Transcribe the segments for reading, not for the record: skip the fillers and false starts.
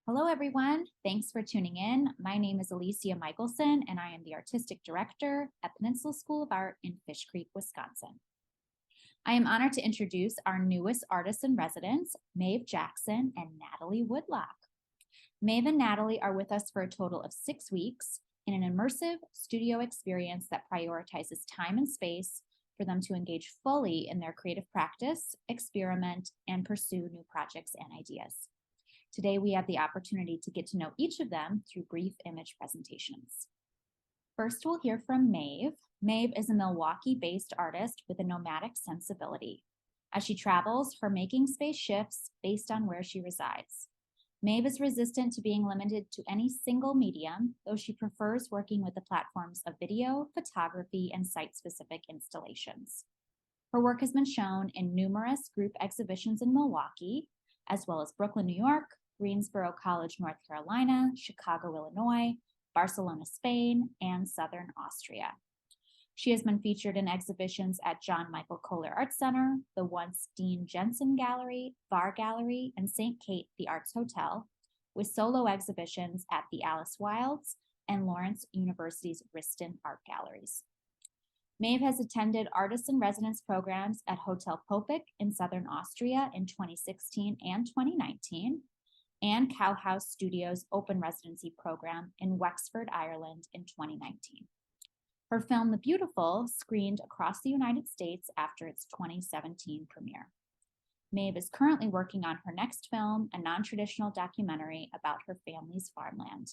Hello, everyone. Thanks for tuning in. My name is Alicia Michelson, and I am the Artistic Director at Peninsula School of Art in Fish Creek, Wisconsin. I am honored to introduce our newest artists in residence, Maeve Jackson and Natalie Woodlock. Maeve and Natalie are with us for a total of 6 weeks in an immersive studio experience that prioritizes time and space for them to engage fully in their creative practice, experiment, and pursue new projects and ideas. Today, we have the opportunity to get to know each of them through brief image presentations. First, we'll hear from Maeve. Maeve is a Milwaukee-based artist with a nomadic sensibility. As she travels, her making space shifts based on where she resides. Maeve is resistant to being limited to any single medium, though she prefers working with the platforms of video, photography, and site-specific installations. Her work has been shown in numerous group exhibitions in Milwaukee, as well as Brooklyn, New York, Greensboro College, North Carolina, Chicago, Illinois, Barcelona, Spain, and Southern Austria. She has been featured in exhibitions at John Michael Kohler Art Center, the once Dean Jensen Gallery, Var Gallery, and St. Kate the Arts Hotel, with solo exhibitions at the Alice Wilds and Lawrence University's Riston Art Galleries. Maeve has attended artist in residence programs at Hotel Popek in Southern Austria in 2016 and 2019, and Cowhouse Studios Open Residency Program in Wexford, Ireland in 2019. Her film, The Beautiful, screened across the United States after its 2017 premiere. Maeve is currently working on her next film, a non-traditional documentary about her family's farmland.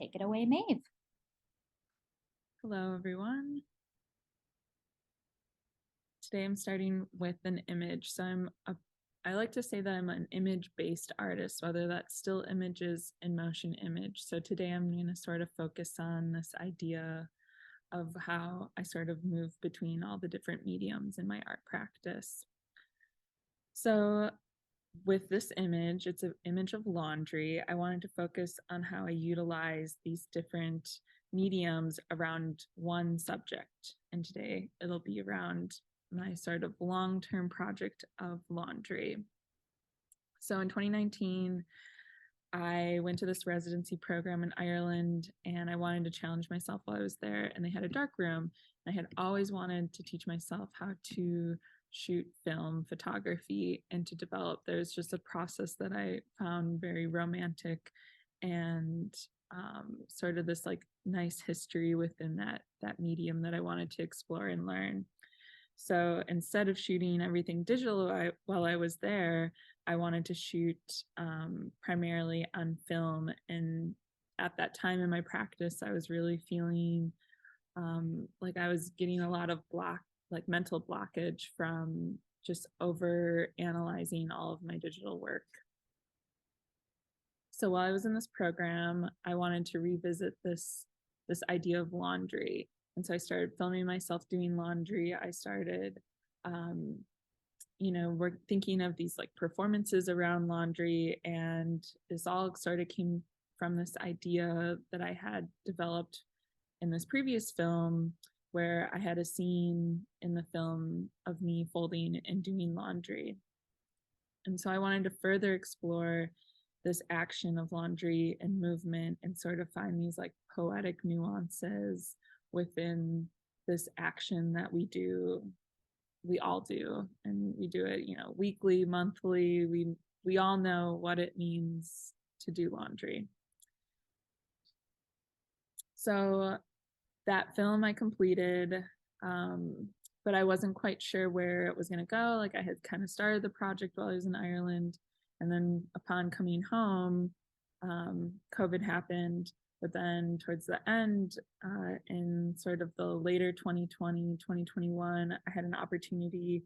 Take it away, Maeve. Hello, everyone. Today I'm starting with an image. I like to say that I'm an image-based artist, whether that's still images and motion image. So today I'm going to sort of focus on this idea of how I sort of move between all the different mediums in my art practice. So with this image, it's an image of laundry. I wanted to focus on how I utilize these different mediums around one subject. And today it'll be around my sort of long-term project of laundry. So in 2019, I went to this residency program in Ireland, and I wanted to challenge myself while I was there, and they had a dark room. I had always wanted to teach myself how to shoot film photography and to develop. There's just a process that I found very romantic and sort of this like nice history within that medium that I wanted to explore and learn. So instead of shooting everything digital while I was there, I wanted to shoot primarily on film. And at that time in my practice, I was really feeling like I was getting a lot of mental blockage from just over analyzing all of my digital work. So while I was in this program, I wanted to revisit this idea of laundry. And so I started filming myself doing laundry. I started, we're thinking of these like performances around laundry. And this all sort of came from this idea that I had developed in this previous film where I had a scene in the film of me folding and doing laundry. And so I wanted to further explore this action of laundry and movement and sort of find these like poetic nuances within this action that we all do, and we do it, weekly, monthly. We all know what it means to do laundry. So that film I completed, but I wasn't quite sure where it was going to go. Like I had kind of started the project while I was in Ireland, and then upon coming home, COVID happened. But then towards the end, in sort of the later 2020, 2021, I had an opportunity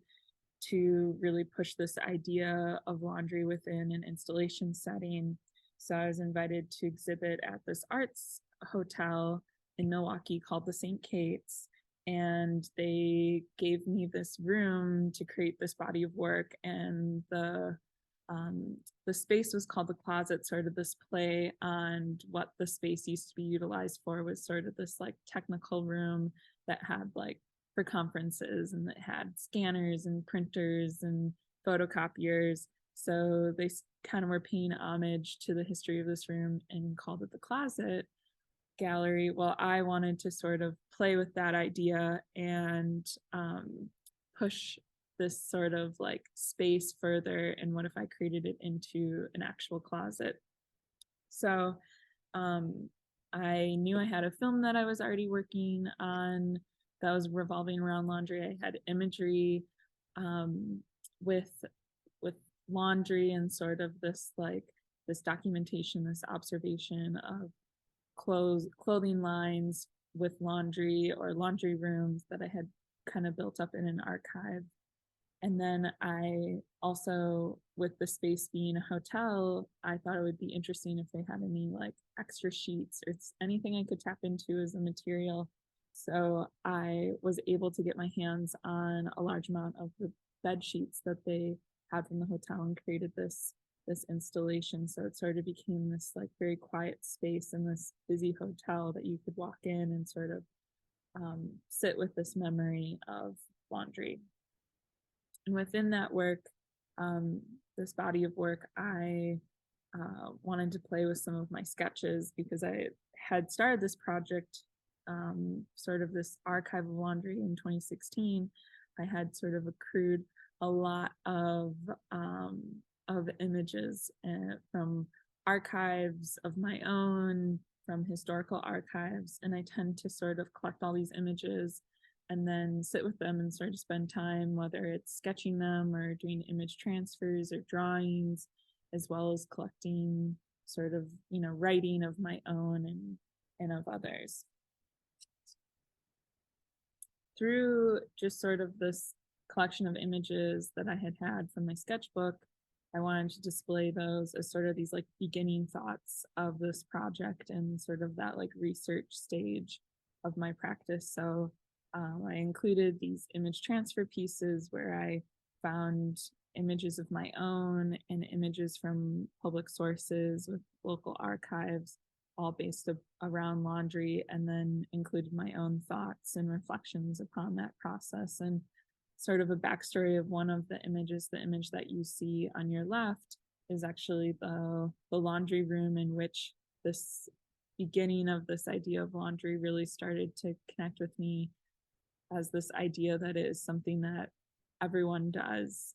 to really push this idea of laundry within an installation setting. So I was invited to exhibit at this arts hotel in Milwaukee called the St. Kate's. And they gave me this room to create this body of work. And the space was called the closet, sort of this play on what the space used to be utilized for was sort of this like technical room that had like for conferences, and that had scanners and printers and photocopiers. So they kind of were paying homage to the history of this room and called it the closet gallery. Well, I wanted to sort of play with that idea and push this sort of like space further. And what if I created it into an actual closet? So um, I knew I had a film that I was already working on that was revolving around laundry. I had imagery um, with with laundry and sort of this like this documentation, this observation of clothing lines with laundry or laundry rooms that I had kind of built up in an archive. And then I also, with the space being a hotel, I thought it would be interesting if they had any like extra sheets or anything I could tap into as a material. So I was able to get my hands on a large amount of the bed sheets that they had from the hotel and created this installation. So it sort of became this like very quiet space in this busy hotel that you could walk in and sort of sit with this memory of laundry. And within that work, this body of work, I wanted to play with some of my sketches because I had started this project, sort of this archive of laundry in 2016. I had sort of accrued a lot of images from archives of my own, from historical archives, and I tend to sort of collect all these images and then sit with them and sort of spend time, whether it's sketching them or doing image transfers or drawings, as well as collecting sort of, writing of my own and of others. Through just sort of this collection of images that I had from my sketchbook, I wanted to display those as sort of these like beginning thoughts of this project and sort of that like research stage of my practice. So I included these image transfer pieces where I found images of my own and images from public sources with local archives, all based around laundry, and then included my own thoughts and reflections upon that process. And sort of a backstory of one of the images, the image that you see on your left is actually the laundry room in which this beginning of this idea of laundry really started to connect with me as this idea that it is something that everyone does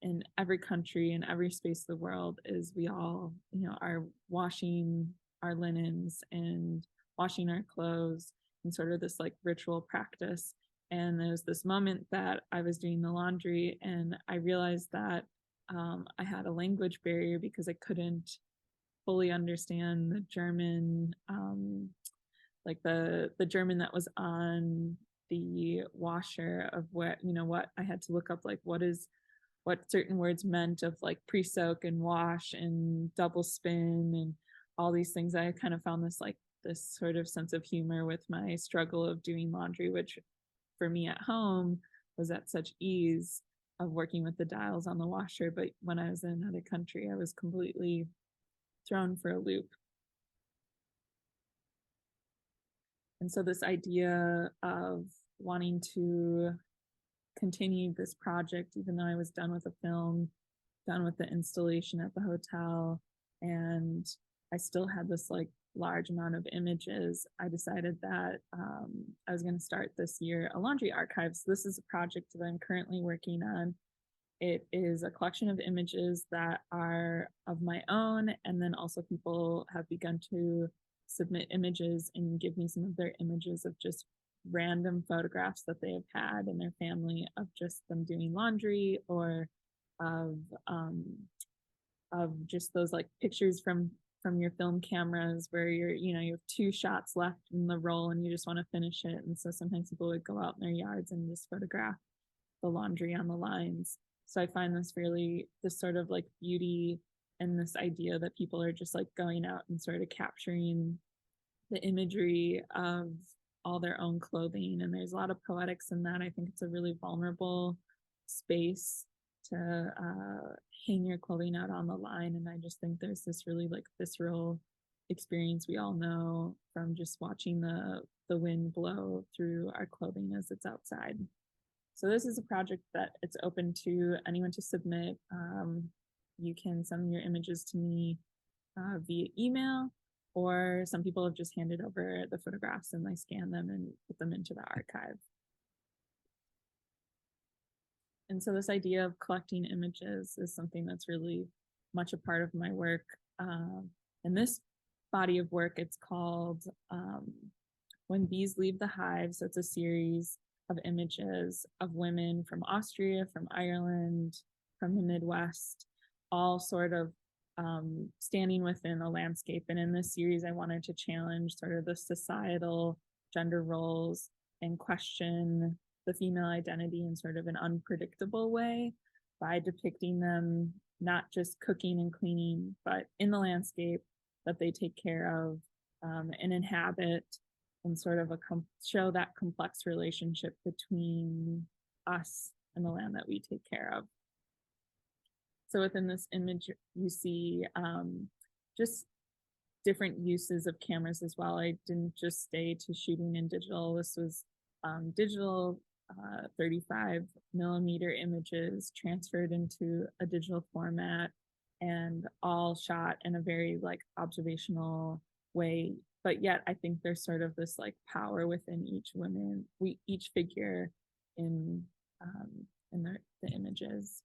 in every country, in every space of the world, is we all, are washing our linens and washing our clothes and sort of this like ritual practice. And there was this moment that I was doing the laundry and I realized that I had a language barrier because I couldn't fully understand the German, like the German that was on the washer of what I had to look up, like what certain words meant of like pre-soak and wash and double spin and all these things. I kind of found this sort of sense of humor with my struggle of doing laundry, which for me at home was at such ease of working with the dials on the washer. But when I was in another country, I was completely thrown for a loop. And so this idea of wanting to continue this project, even though I was done with the film, done with the installation at the hotel, and I still had this like large amount of images, I decided that I was going to start this year a laundry archive. So this is a project that I'm currently working on. It is a collection of images that are of my own, and then also people have begun to submit images and give me some of their images of just random photographs that they have had in their family of just them doing laundry, or of just those like pictures from your film cameras where you have 2 shots left in the roll and you just want to finish it. And so sometimes people would go out in their yards and just photograph the laundry on the lines. So I find this sort of like beauty and this idea that people are just like going out and sort of capturing the imagery of all their own clothing. And there's a lot of poetics in that. I think it's a really vulnerable space to hang your clothing out on the line. And I just think there's this really like visceral experience we all know from just watching the wind blow through our clothing as it's outside. So this is a project that it's open to anyone to submit. You can send your images to me via email, or some people have just handed over the photographs and I scan them and put them into the archive. And so this idea of collecting images is something that's really much a part of my work. And this body of work, it's called When Bees Leave the Hive. So it's a series of images of women from Austria, from Ireland, from the Midwest, all sort of standing within a landscape. And in this series, I wanted to challenge sort of the societal gender roles and question the female identity in sort of an unpredictable way by depicting them not just cooking and cleaning, but in the landscape that they take care of and inhabit, and sort of show that complex relationship between us and the land that we take care of. So within this image, you see just different uses of cameras as well. I didn't just stay to shooting in digital. This was digital 35mm images transferred into a digital format and all shot in a very like observational way. But yet I think there's sort of this like power within each figure in the images.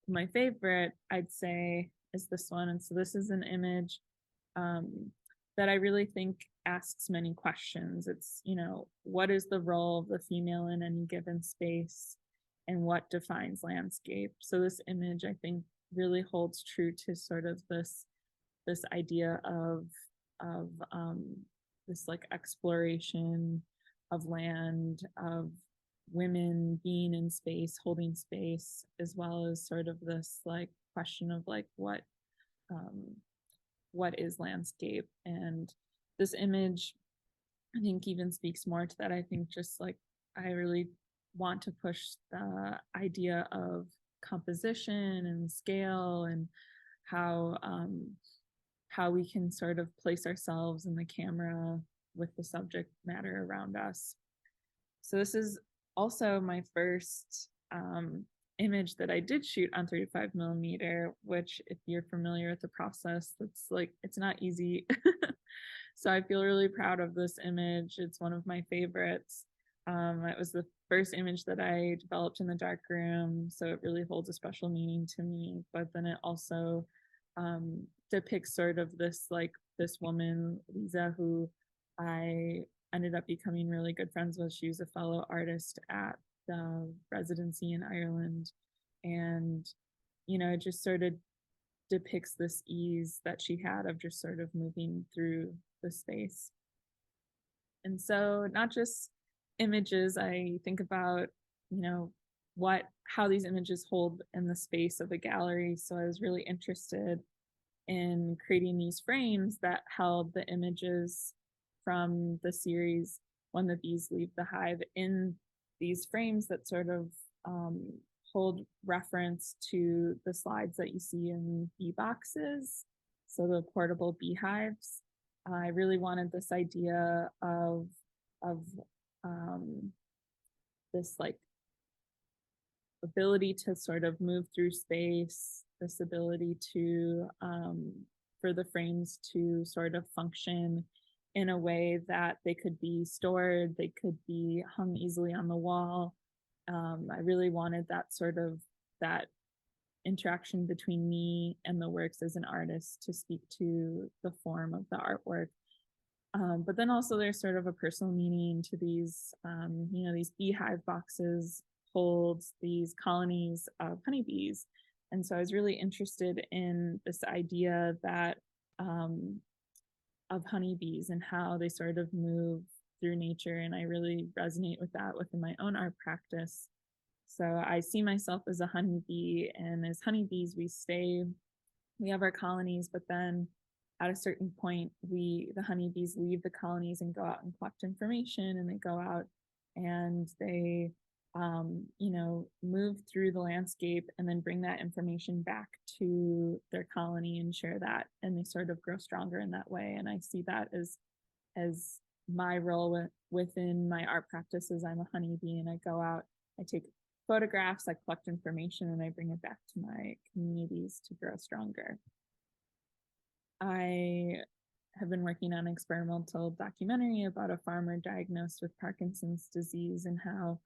My favorite, I'd say, is this one. And so this is an image that I really think asks many questions. It's, what is the role of the female in any given space and what defines landscape? So this image, I think, really holds true to sort of this idea of this like exploration of land, of women being in space, holding space, as well as sort of this like question of like what is landscape. And this image, I think, even speaks more to that. I think just like I really want to push the idea of composition and scale and how we can sort of place ourselves in the camera with the subject matter around us. So this is also my first image that I did shoot on 35mm, which if you're familiar with the process, it's not easy. So I feel really proud of this image. It's one of my favorites. It was the first image that I developed in the darkroom, so it really holds a special meaning to me. But then it also depicts sort of this woman, Lisa, who I ended up becoming really good friends with. She was a fellow artist at the residency in Ireland. And, it just sort of depicts this ease that she had of just sort of moving through the space. And so not just images, I think about, how these images hold in the space of a gallery. So I was really interested in creating these frames that held the images from the series When the Bees Leave the Hive in these frames that sort of hold reference to the slides that you see in bee boxes, so the portable beehives. I really wanted this idea of this like ability to sort of move through space, this ability to for the frames to sort of function in a way that they could be stored, they could be hung easily on the wall. I really wanted that interaction between me and the works as an artist to speak to the form of the artwork. But then also there's sort of a personal meaning to these, these beehive boxes holds these colonies of honeybees. And so I was really interested in this idea that of honeybees and how they sort of move through nature. And I really resonate with that within my own art practice. So I see myself as a honeybee, and as honeybees, we have our colonies, but then at a certain point, the honeybees leave the colonies and go out and collect information, and they go out and they move through the landscape and then bring that information back to their colony and share that, and they sort of grow stronger in that way. And I see that as my role within my art practice. As I'm a honeybee and I go out I take photographs, I collect information, and I bring it back to my communities to grow stronger. I have been working on an experimental documentary about a farmer diagnosed with Parkinson's disease and how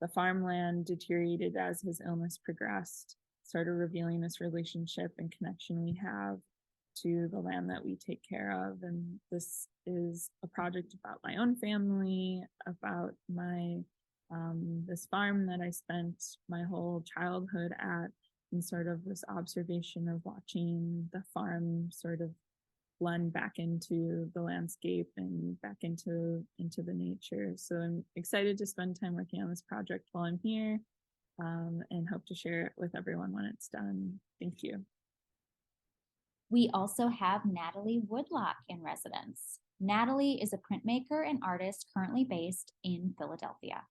the farmland deteriorated as his illness progressed, started revealing this relationship and connection we have to the land that we take care of. And this is a project about my own family, about my this farm that I spent my whole childhood at, and sort of this observation of watching the farm sort of blend back into the landscape and back into the nature. So I'm excited to spend time working on this project while I'm here, and hope to share it with everyone when it's done. Thank you. We also have Natalie Woodlock in residence. Natalie is a printmaker and artist currently based in Philadelphia.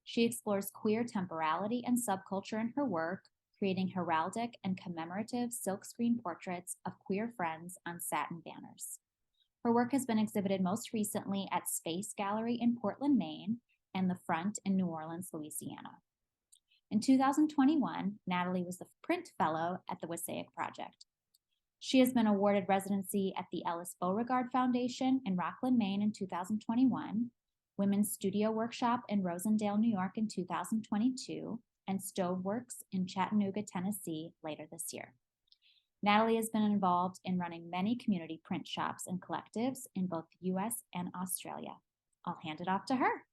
She explores queer temporality and subculture in her work, creating heraldic and commemorative silkscreen portraits of queer friends on satin banners. Her work has been exhibited most recently at Space Gallery in Portland, Maine, and The Front in New Orleans, Louisiana. In 2021, Natalie was the Print Fellow at the Wassaic Project. She has been awarded residency at the Ellis Beauregard Foundation in Rockland, Maine in 2021, Women's Studio Workshop in Rosendale, New York in 2022, and Stoveworks in Chattanooga, Tennessee later this year. Natalie has been involved in running many community print shops and collectives in both the US and Australia. I'll hand it off to her.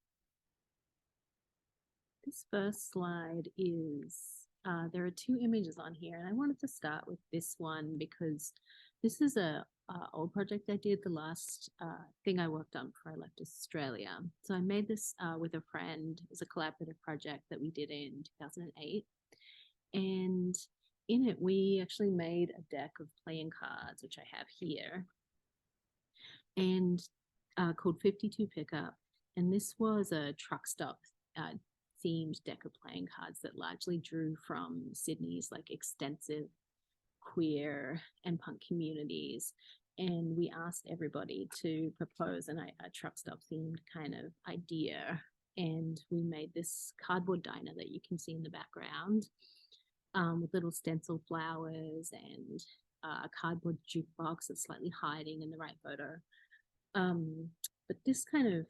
This first slide is, there are two images on here, and I wanted to start with this one because this is a old project I did, the last thing I worked on before I left Australia. So I made this with a friend. It was a collaborative project that we did in 2008. And in it, we actually made a deck of playing cards, which I have here, and called 52 Pickup. And this was a truck stop themed deck of playing cards that largely drew from Sydney's like extensive queer and punk communities. And we asked everybody to propose a truck stop themed kind of idea. And we made this cardboard diner that you can see in the background, with little stencil flowers and a cardboard jukebox that's slightly hiding in the right photo. But this kind of,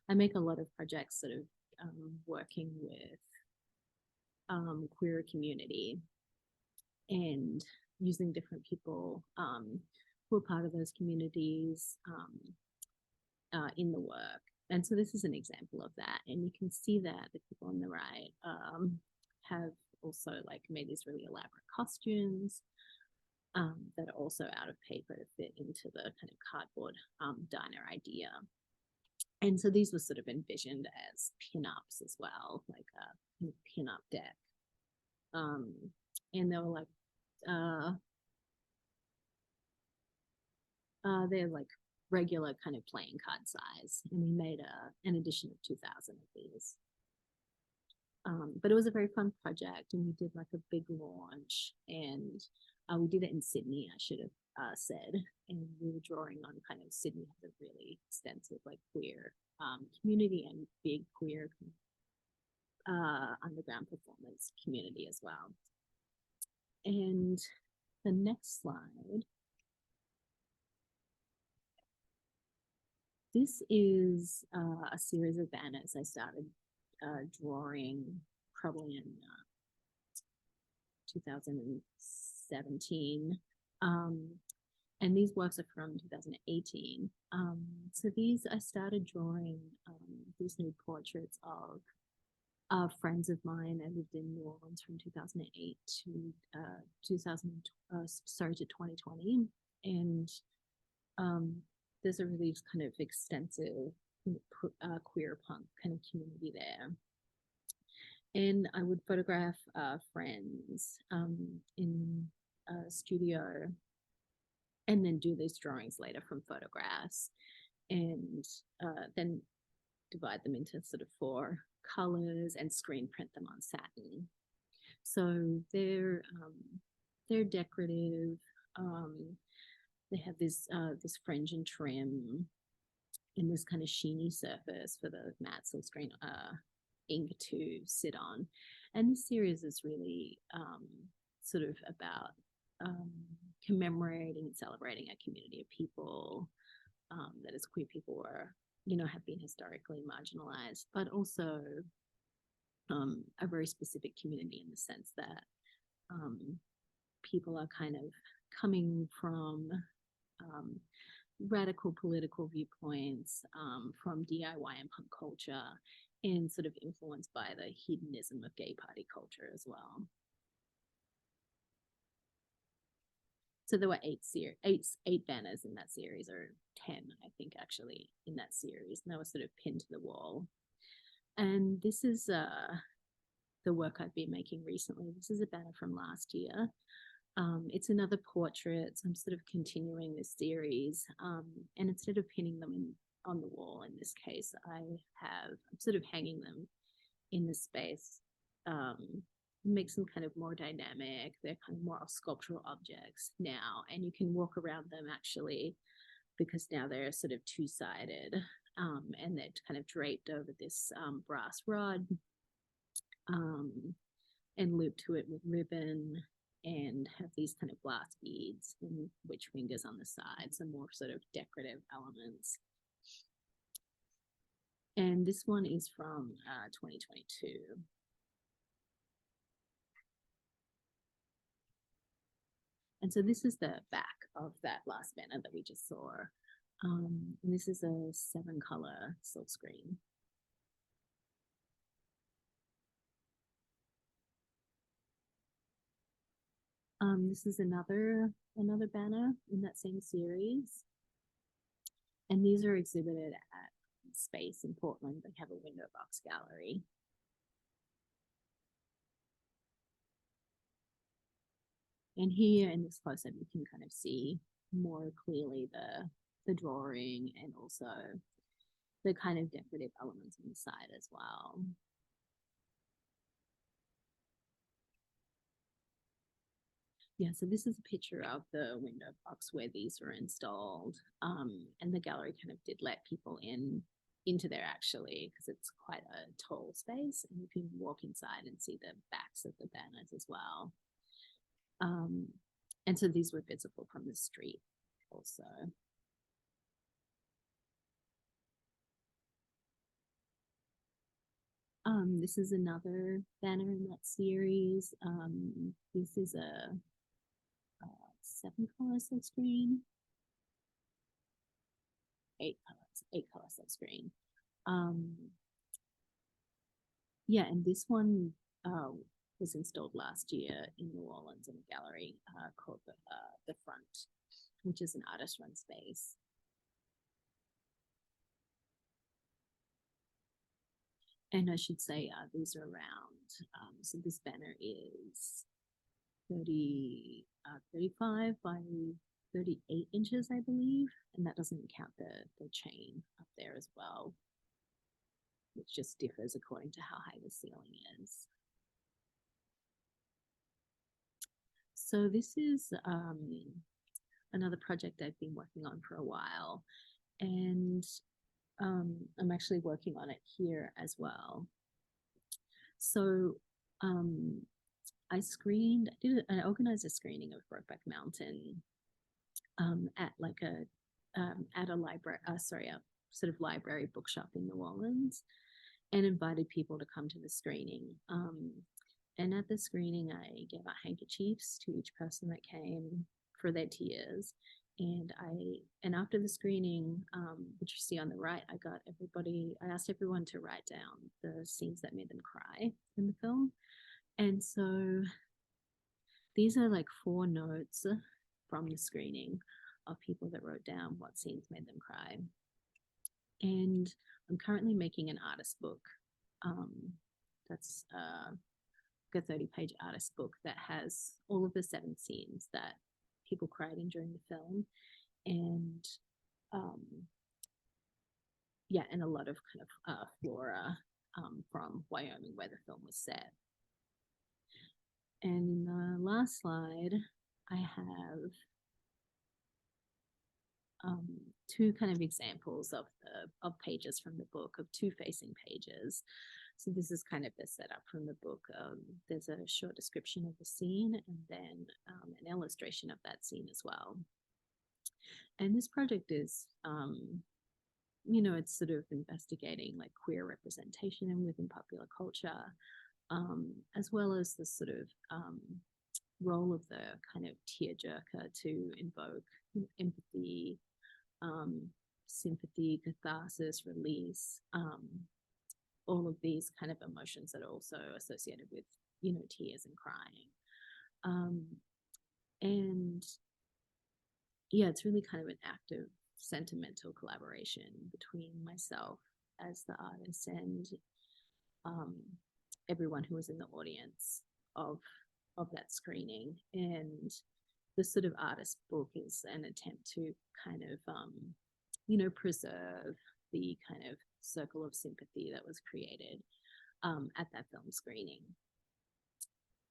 I make a lot of projects sort of working with queer community and using different people who are part of those communities in the work. And so this is an example of that. And you can see that the people on the right have also like made these really elaborate costumes that are also out of paper to fit into the kind of cardboard diner idea. And so these were sort of envisioned as pin-ups as well, like a pin-up deck. And they were like, they're like regular kind of playing card size. And we made an edition of 2,000 of these. But it was a very fun project, and we did like a big launch, and we did it in Sydney, I should have said, and we were drawing on kind of Sydney has a really extensive like queer community and big queer underground performance community as well. And the next slide, this is a series of banners I started drawing probably in 2017. And these works are from 2018. So these, I started drawing these new portraits of friends of mine. I lived in New Orleans from 2008 to 2020. And there's a really kind of extensive queer punk kind of community there. And I would photograph friends in a studio and then do these drawings later from photographs, and then divide them into sort of 4 colors and screen print them on satin. So they're decorative. They have this fringe and trim in this kind of sheeny surface for the matte silkscreen ink to sit on. And this series is really sort of about commemorating and celebrating a community of people that as queer people were, have been historically marginalized, but also a very specific community in the sense that people are kind of coming from radical political viewpoints, from DIY and punk culture, and sort of influenced by the hedonism of gay party culture as well. So there were eight banners in that series, or 10, I think, actually, in that series, and they were sort of pinned to the wall. And this is the work I've been making recently. This is a banner from last year. It's another portrait, so I'm sort of continuing this series. And instead of pinning them on the wall, in this case, I'm sort of hanging them in the space. Makes them kind of more dynamic. They're kind of more sculptural objects now, and you can walk around them actually, because now they're sort of two-sided, and they're kind of draped over this brass rod, and looped to it with ribbon, and have these kind of glass beads and witch fingers on the sides, and more sort of decorative elements. And this one is from 2022. And so this is the back of that last banner that we just saw. And this is a 7-color silk screen. This is another banner in that same series. And these are exhibited at Space in Portland. They have a window box gallery. And here in this close-up, you can kind of see more clearly the drawing, and also the kind of decorative elements on the side as well. Yeah, so this is a picture of the window box where these were installed. And the gallery kind of did let people into there actually, because it's quite a tall space, and you can walk inside and see the backs of the banners as well. And so these were visible from the street also. This is another banner in that series. This is a 7-color silk screen. 8-color silk screen. Yeah, and this one was installed last year in New Orleans in a gallery called the Front, which is an artist-run space. And I should say these are round. So this banner is 35 by 38 inches, I believe. And that doesn't count the chain up there as well, which just differs according to how high the ceiling is. So this is another project I've been working on for a while, and I'm actually working on it here as well. So I organized a screening of Brokeback Mountain at like at a library, a sort of library bookshop in New Orleans, and invited people to come to the screening. And at the screening, I gave out handkerchiefs to each person that came for their tears. And after the screening, which you see on the right, I asked everyone to write down the scenes that made them cry in the film. And so these are like 4 notes from the screening of people that wrote down what scenes made them cry. And I'm currently making an artist book. That's a 30-page artist book that has all of the 7 scenes that people cried in during the film, and and a lot of kind of flora from Wyoming where the film was set. And in the last slide, I have 2 kind of examples of pages from the book, of 2 facing pages. So this is kind of the setup from the book. There's a short description of the scene and then an illustration of that scene as well. And this project is, it's sort of investigating like queer representation within popular culture, as well as the sort of role of the kind of tearjerker to invoke empathy, sympathy, catharsis, release, all of these kind of emotions that are also associated with, tears and crying. And yeah, it's really kind of an active sentimental collaboration between myself as the artist and everyone who was in the audience of that screening. And the sort of artist book is an attempt to kind of preserve the kind of circle of sympathy that was created at that film screening.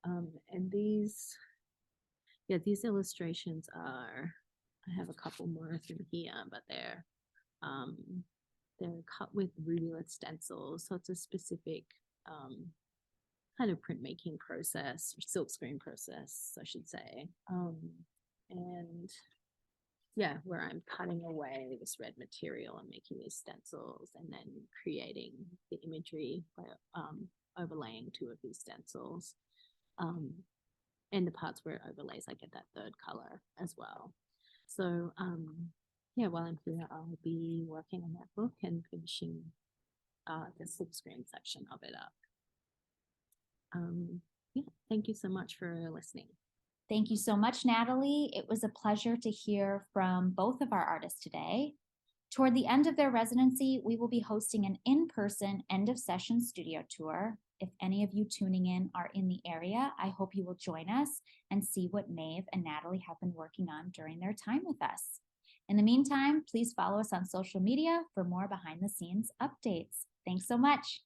And these illustrations are, I have a couple more of them here, but they're cut with ruby-lit stencils, so it's a specific kind of printmaking process, or silkscreen process, I should say. And yeah, where I'm cutting away this red material and making these stencils and then creating the imagery by overlaying 2 of these stencils. And the parts where it overlays, I get that third color as well. So yeah, while I'm here, I'll be working on that book and finishing the silkscreen section of it up. Yeah, thank you so much for listening. Thank you so much, Natalie. It was a pleasure to hear from both of our artists today. Toward the end of their residency, we will be hosting an in-person end of session studio tour. If any of you tuning in are in the area, I hope you will join us and see what Maeve and Natalie have been working on during their time with us. In the meantime, please follow us on social media for more behind the scenes updates. Thanks so much.